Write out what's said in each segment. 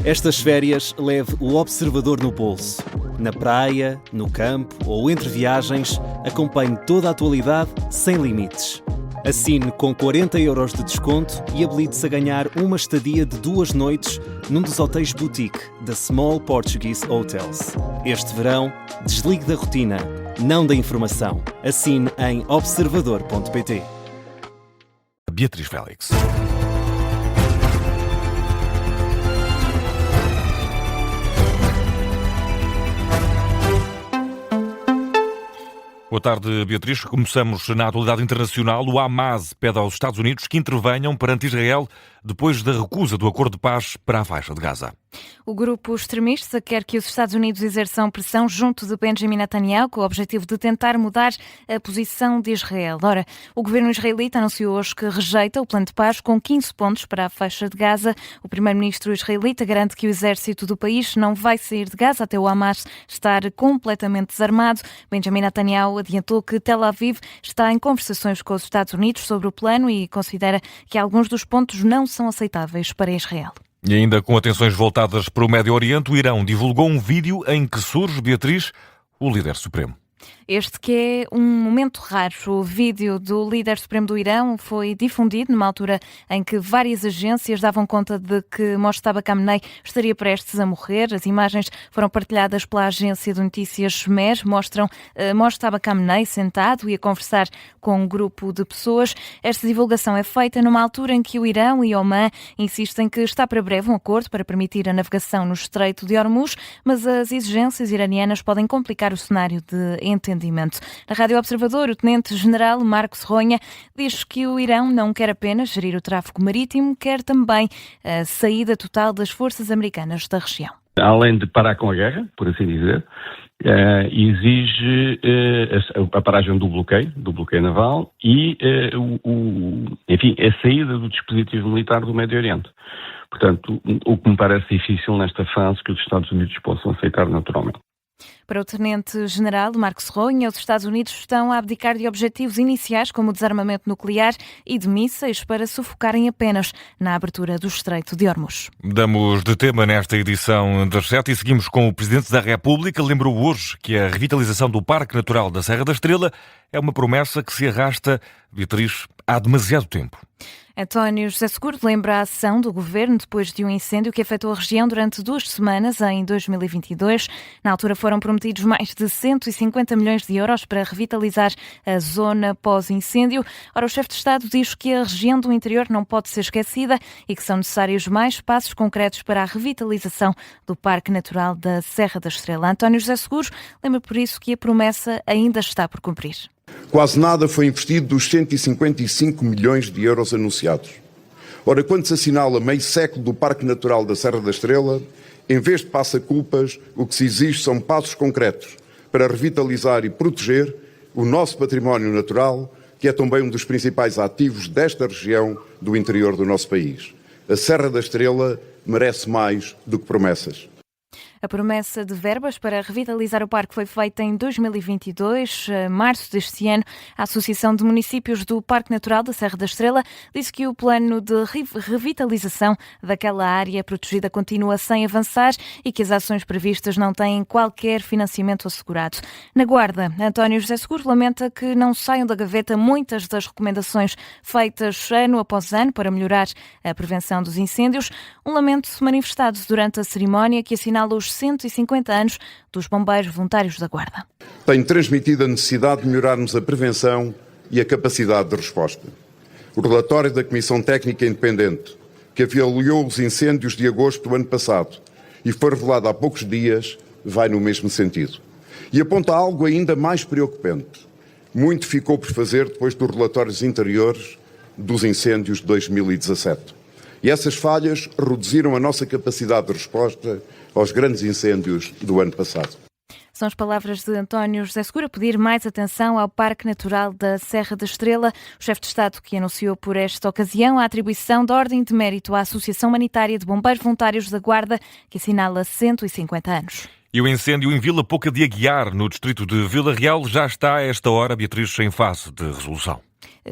Estas férias leve o observador no bolso. Na praia, no campo ou entre viagens, acompanhe toda a atualidade sem limites. Assine com 40€ de desconto e habilite-se a ganhar uma estadia de 2 noites num dos hotéis boutique da Small Portuguese Hotels. Este verão, desligue da rotina, não da informação. Assine em observador.pt. Beatriz Félix. Boa tarde, Beatriz. Começamos na atualidade internacional. O Hamas pede aos Estados Unidos que intervenham perante Israel depois da recusa do acordo de paz para a faixa de Gaza. O grupo extremista quer que os Estados Unidos exerçam pressão junto de Benjamin Netanyahu com o objetivo de tentar mudar a posição de Israel. Ora, o governo israelita anunciou hoje que rejeita o plano de paz com 15 pontos para a faixa de Gaza. O primeiro-ministro israelita garante que o exército do país não vai sair de Gaza até o Hamas estar completamente desarmado. Benjamin Netanyahu adiantou que Tel Aviv está em conversações com os Estados Unidos sobre o plano e considera que alguns dos pontos não são aceitáveis para Israel. E ainda com atenções voltadas para o Médio Oriente, o Irão divulgou um vídeo em que surge, Beatriz, o líder supremo. Este que é um momento raro. O vídeo do líder supremo do Irão foi difundido numa altura em que várias agências davam conta de que Mojtaba Khamenei estaria prestes a morrer. As imagens foram partilhadas pela agência de notícias MER, mostram Mojtaba Khamenei sentado e a conversar com um grupo de pessoas. Esta divulgação é feita numa altura em que o Irão e Oman insistem que está para breve um acordo para permitir a navegação no Estreito de Hormuz, mas as exigências iranianas podem complicar o cenário de entendimento. Na Rádio Observador, o tenente-general Marcos Ronha diz que o Irão não quer apenas gerir o tráfego marítimo, quer também a saída total das forças americanas da região. Além de parar com a guerra, por assim dizer, exige a paragem do bloqueio naval e, enfim, a saída do dispositivo militar do Médio Oriente. Portanto, o que me parece difícil nesta fase que os Estados Unidos possam aceitar naturalmente. Para o tenente-general Marcos Ronha, os Estados Unidos estão a abdicar de objetivos iniciais como o desarmamento nuclear e de mísseis para sufocarem apenas na abertura do Estreito de Hormuz. Damos de tema nesta edição das 7 e seguimos com o Presidente da República. Lembrou hoje que a revitalização do Parque Natural da Serra da Estrela é uma promessa que se arrasta, Beatriz, há demasiado tempo. António José Seguro lembra a ação do governo depois de um incêndio que afetou a região durante 2 semanas em 2022. Na altura foram prometidos mais de 150 milhões de euros para revitalizar a zona pós-incêndio. Ora, o chefe de Estado diz que a região do interior não pode ser esquecida e que são necessários mais passos concretos para a revitalização do Parque Natural da Serra da Estrela. António José Seguro lembra por isso que a promessa ainda está por cumprir. Quase nada foi investido dos 155 milhões de euros anunciados. Ora, quando se assinala meio século do Parque Natural da Serra da Estrela, em vez de passa-culpas, o que se exige são passos concretos para revitalizar e proteger o nosso património natural, que é também um dos principais ativos desta região do interior do nosso país. A Serra da Estrela merece mais do que promessas. A promessa de verbas para revitalizar o parque foi feita em 2022, março deste ano. A Associação de Municípios do Parque Natural da Serra da Estrela disse que o plano de revitalização daquela área protegida continua sem avançar e que as ações previstas não têm qualquer financiamento assegurado. Na Guarda, António José Seguro lamenta que não saiam da gaveta muitas das recomendações feitas ano após ano para melhorar a prevenção dos incêndios. Um lamento manifestado durante a cerimónia que assinala os 150 anos dos Bombeiros Voluntários da Guarda. Tenho transmitido a necessidade de melhorarmos a prevenção e a capacidade de resposta. O relatório da Comissão Técnica Independente, que avaliou os incêndios de agosto do ano passado e foi revelado há poucos dias, vai no mesmo sentido. E aponta algo ainda mais preocupante. Muito ficou por fazer depois dos relatórios anteriores dos incêndios de 2017. E essas falhas reduziram a nossa capacidade de resposta aos grandes incêndios do ano passado. São as palavras de António José Seguro a pedir mais atenção ao Parque Natural da Serra da Estrela. O chefe de Estado que anunciou por esta ocasião a atribuição da Ordem de Mérito à Associação Humanitária de Bombeiros Voluntários da Guarda, que assinala 150 anos. E o incêndio em Vila Pouca de Aguiar, no distrito de Vila Real, já está a esta hora, Beatriz, em fase de resolução.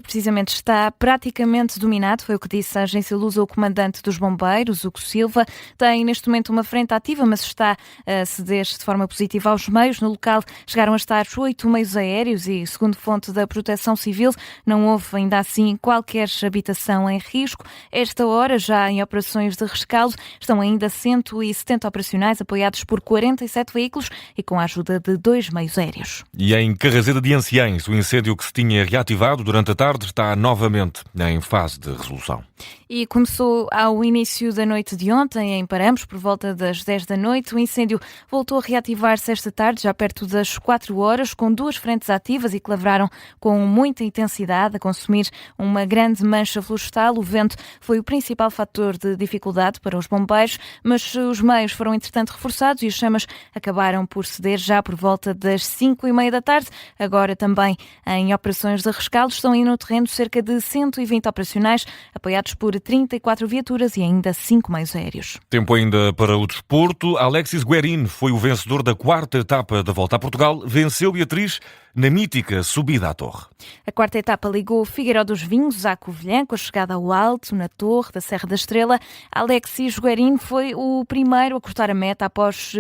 precisamente está praticamente dominado, foi o que disse a agência Lusa o comandante dos bombeiros, Hugo Silva. Tem neste momento uma frente ativa, mas está a ceder de forma positiva aos meios. No local chegaram a estar 8 meios aéreos e, segundo fonte da Proteção Civil, não houve ainda assim qualquer habitação em risco. Esta hora, já em operações de rescaldo, estão ainda 170 operacionais apoiados por 47 veículos e com a ajuda de 2 meios aéreos. E em Carraseda de Anciães, o incêndio que se tinha reativado durante a tarde está novamente em fase de resolução. E começou ao início da noite de ontem, em Paramos, por volta das 10 da noite. O incêndio voltou a reativar-se esta tarde, já perto das 4 horas, com 2 frentes ativas e que lavraram com muita intensidade, a consumir uma grande mancha florestal. O vento foi o principal fator de dificuldade para os bombeiros, mas os meios foram entretanto reforçados e as chamas acabaram por ceder já por volta das 5h30 da tarde. Agora também em operações de rescaldo estão aí no terreno cerca de 120 operacionais, apoiados por 34 viaturas e ainda 5 meios aéreos. Tempo ainda para o desporto. Alexis Guerin foi o vencedor da 4ª etapa da Volta a Portugal. Venceu Beatriz na mítica subida à Torre. A 4ª etapa ligou Figueiró dos Vinhos à Covilhã, com a chegada ao alto, na Torre da Serra da Estrela. Alexis Guerin foi o primeiro a cortar a meta após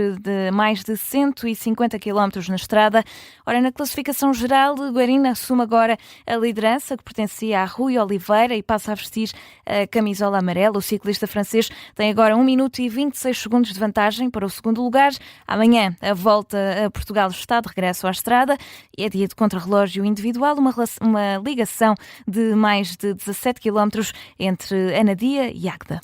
mais de 150 km na estrada. Ora, na classificação geral, Guerin assume agora a liderança, que pertencia a Rui Oliveira, e passa a vestir a camisola amarela. O ciclista francês tem agora 1 minuto e 26 segundos de vantagem para o segundo lugar. Amanhã a Volta a Portugal está de regresso à estrada. É dia de contrarrelógio individual, uma ligação de mais de 17 km entre Anadia e Águeda.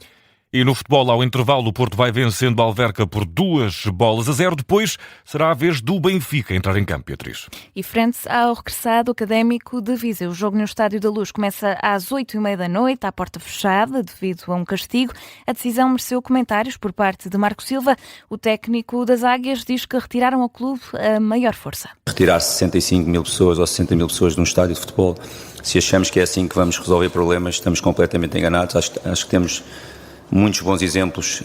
E no futebol, ao intervalo, o Porto vai vencendo o Alverca por 2-0. Depois será a vez do Benfica entrar em campo, Beatriz. E frente ao regressado Académico de Viseu, o jogo no Estádio da Luz começa às 8h30 da noite, à porta fechada, devido a um castigo. A decisão mereceu comentários por parte de Marco Silva. O técnico das Águias diz que retiraram ao clube a maior força. Retirar 65 mil pessoas ou 60 mil pessoas de um estádio de futebol, se achamos que é assim que vamos resolver problemas, estamos completamente enganados. Acho que temos muitos bons exemplos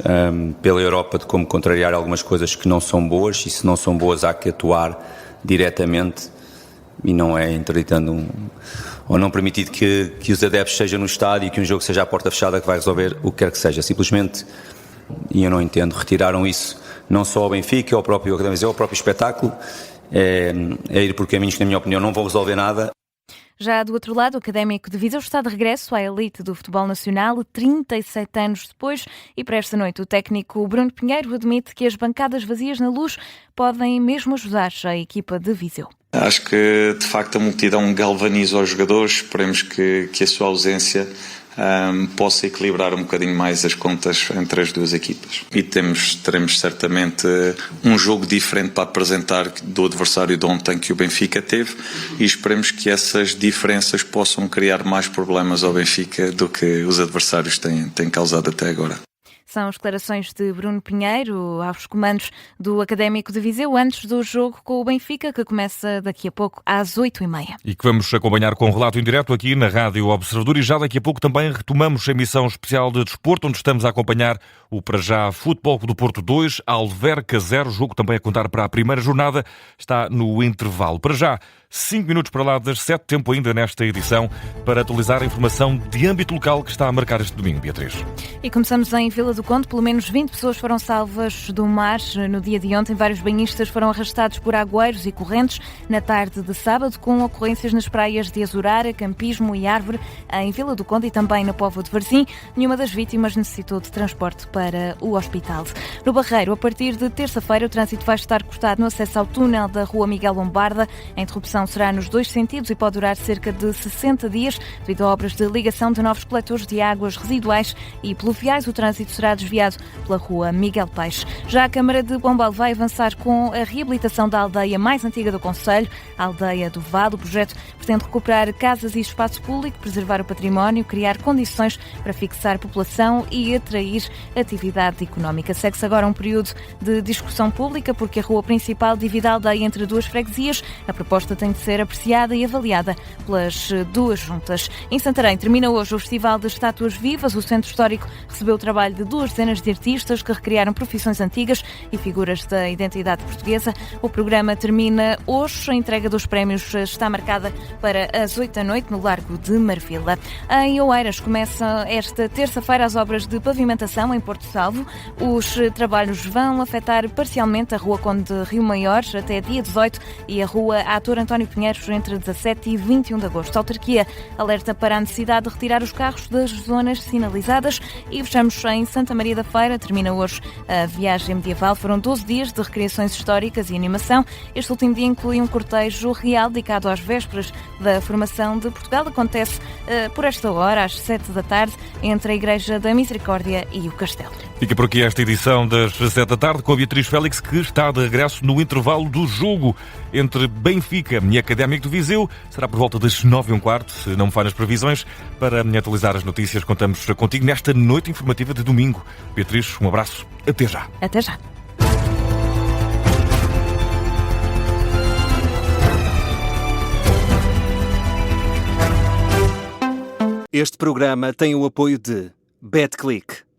pela Europa de como contrariar algumas coisas que não são boas, e se não são boas há que atuar diretamente, e não é interditando ou não permitir que os adeptos sejam no estádio e que um jogo seja à porta fechada que vai resolver o que quer que seja. Simplesmente, e eu não entendo, retiraram isso não só ao Benfica, ao próprio Académico, ao próprio espetáculo, é ir por caminhos que, na minha opinião, não vão resolver nada. Já do outro lado, o Académico de Viseu está de regresso à elite do futebol nacional 37 anos depois, e para esta noite o técnico Bruno Pinheiro admite que as bancadas vazias na Luz podem mesmo ajudar a equipa de Viseu. Acho que de facto a multidão galvaniza os jogadores. Esperemos que a sua ausência possa equilibrar um bocadinho mais as contas entre as duas equipas. E teremos certamente um jogo diferente para apresentar do adversário de ontem que o Benfica teve, e esperemos que essas diferenças possam criar mais problemas ao Benfica do que os adversários têm causado até agora. São as declarações de Bruno Pinheiro aos comandos do Académico de Viseu antes do jogo com o Benfica, que começa daqui a pouco às 8h30. E que vamos acompanhar com relato em direto aqui na Rádio Observador, e já daqui a pouco também retomamos a emissão especial de desporto, onde estamos a acompanhar o para já Futebol do Porto 2, Alverca 0, jogo também a contar para a primeira jornada, está no intervalo. Para já, 5 minutos para lá das 7, tempo ainda nesta edição para atualizar a informação de âmbito local que está a marcar este domingo, Beatriz. E começamos em Vila do Conde. Pelo menos 20 pessoas foram salvas do mar no dia de ontem. Vários banhistas foram arrastados por agueiros e correntes na tarde de sábado, com ocorrências nas praias de Azurara, Campismo e Árvore, em Vila do Conde e também na Póvoa de Varzim. Nenhuma das vítimas necessitou de transporte para o hospital. No Barreiro, a partir de terça-feira, o trânsito vai estar cortado no acesso ao túnel da Rua Miguel Lombarda. A interrupção será nos 2 sentidos e pode durar cerca de 60 dias. Devido a obras de ligação de novos coletores de águas residuais e pluviais, o trânsito será desviado pela Rua Miguel Peixe. Já a Câmara de Pombal vai avançar com a reabilitação da aldeia mais antiga do concelho, a Aldeia do Vado. O projeto pretende recuperar casas e espaço público, preservar o património, criar condições para fixar população e atrair atividade económica. Segue-se agora um período de discussão pública, porque a rua principal divide a aldeia entre 2 freguesias. A proposta tem de ser apreciada e avaliada pelas 2 juntas. Em Santarém termina hoje o Festival das Estátuas Vivas. O Centro Histórico recebeu o trabalho de 2 duas dezenas de artistas que recriaram profissões antigas e figuras da identidade portuguesa. O programa termina hoje. A entrega dos prémios está marcada para as 8 da noite no Largo de Marvila. Em Oeiras começa esta terça-feira as obras de pavimentação em Porto Salvo. Os trabalhos vão afetar parcialmente a Rua Conde Rio Maior até dia 18 e a Rua Ator António Pinheiros entre 17 e 21 de agosto. A autarquia alerta para a necessidade de retirar os carros das zonas sinalizadas. E fechamos em Santa Maria da Feira. Termina hoje a viagem medieval. Foram 12 dias de recriações históricas e animação. Este último dia inclui um cortejo real dedicado às vésperas da formação de Portugal. Acontece por esta hora, às 7 da tarde, entre a Igreja da Misericórdia e o Castelo. Fica por aqui esta edição das 7 da tarde com a Beatriz Félix, que está de regresso no intervalo do jogo entre Benfica e Académico de Viseu. Será por volta das 9h15, se não me falham as previsões. Para me atualizar as notícias, contamos contigo nesta noite informativa de domingo. Beatriz, um abraço. Até já. Até já. Este programa tem o apoio de BetClick.